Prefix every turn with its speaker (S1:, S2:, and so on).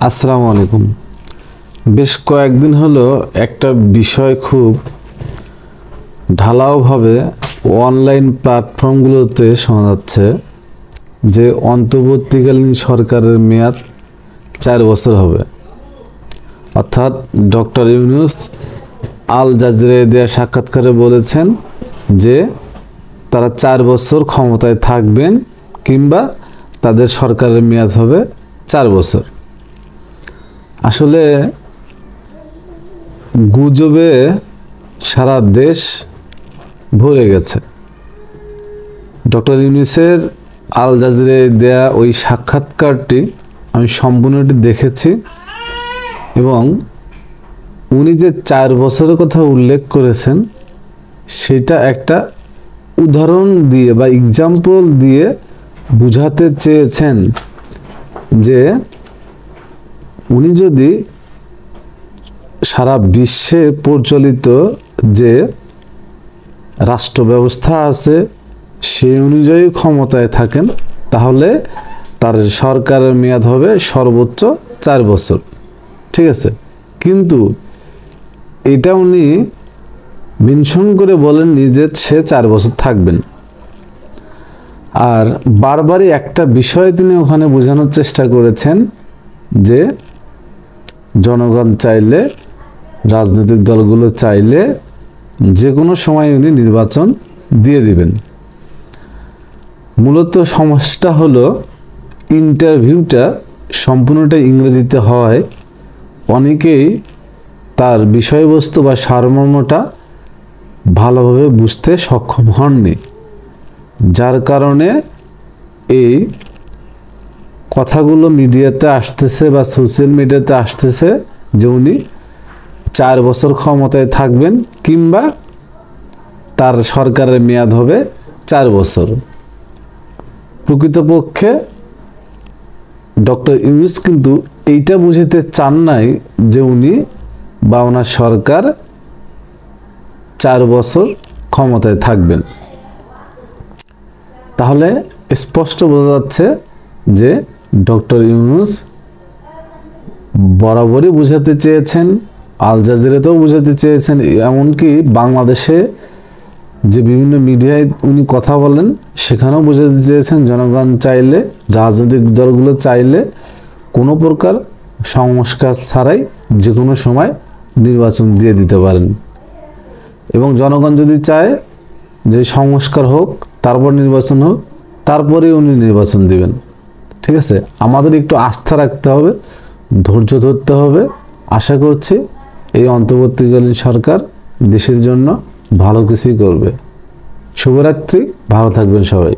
S1: আসসালামু আলাইকুম। বেশ কয়েকদিন হলো একটা বিষয় খুব ঢালাওভাবে অনলাইন প্ল্যাটফর্মগুলোতে শোনা যাচ্ছে যে অন্তর্বর্তীকালীন সরকারের মেয়াদ 4 বছর হবে। অর্থাৎ ডক্টর ইউনূস আল জাজিরায় দেওয়া সাক্ষাৎকারে বলেছেন যে তারা 4 বছর ক্ষমতায় থাকবেন কিংবা তাদের সরকারের মেয়াদ হবে 4 বছর। আসলে গুজবে সারা দেশ ভরে গেছে। ডক্টর ইউনূসের আল জাজিরায় দেয়া ওই সাক্ষাৎকারটি আমি সম্পূর্ণটি দেখেছি এবং উনি যে 4 বছরের কথা উল্লেখ করেছেন সেটা একটা উদাহরণ দিয়ে বা এক্সাম্পল দিয়ে বুঝাতে চেয়েছেন যে উনি যদি সারা বিশ্বে প্রচলিত যে রাষ্ট্র ব্যবস্থা আছে সেই অনুযায়ী ক্ষমতায় থাকেন তাহলে তার সরকারের মেয়াদ হবে সর্বোচ্চ 4 বছর। ঠিক আছে, কিন্তু এটা উনি মেনশন করে বলেননি যে সে 4 বছর থাকবেন। আর বারবারই একটা বিষয় তিনি ওখানে বোঝানোর চেষ্টা করেছেন যে জনগণ চাইলে, রাজনৈতিক দলগুলো চাইলে যে কোনো সময় উনি নির্বাচন দিয়ে দিবেন। মূলত সমস্যাটা হলো ইন্টারভিউটা সম্পূর্ণটা ইংরেজিতে হয়, অনেকেই তার বিষয়বস্তু বা সারমর্মটা ভালোভাবে বুঝতে সক্ষম হননি, যার কারণে এই কথাগুলো মিডিয়াতে আসতেছে বা সোশ্যাল মিডিয়াতে আসতেছে যে উনি 4 বছর ক্ষমতায় থাকবেন কিংবা তার সরকারের মেয়াদ হবে 4 বছর। প্রকৃতপক্ষে ডক্টর ইউনূস কিন্তু এইটা বুঝাতে চান নাই যে উনি বা ওনার সরকার 4 বছর ক্ষমতায় থাকবেন। তাহলে স্পষ্ট বোঝা যাচ্ছে যে ডক্টর ইউনূস বরাবরই বুঝাতে চেয়েছেন, আল জাজিরাতেও বুঝাতে চেয়েছেন, এমনকি বাংলাদেশে যে বিভিন্ন মিডিয়ায় উনি কথা বলেন সেখানেও বুঝাতে চেয়েছেন জনগণ চাইলে, রাজনৈতিক দলগুলো চাইলে কোনো প্রকার সংস্কার ছাড়াই যে কোনো সময় নির্বাচন দিয়ে দিতে পারেন এবং জনগণ যদি চায় যে সংস্কার হোক তারপর নির্বাচন হোক তারপরে উনি নির্বাচন দিবেন। ঠিক আছে, আমাদের একটু আস্থা রাখতে হবে, ধৈর্য ধরতে হবে। আশা করছি এই অন্তর্বর্তীকালীন সরকার দেশের জন্য ভালো কিছুই করবে। শুভরাত্রি, ভালো থাকবেন সবাই।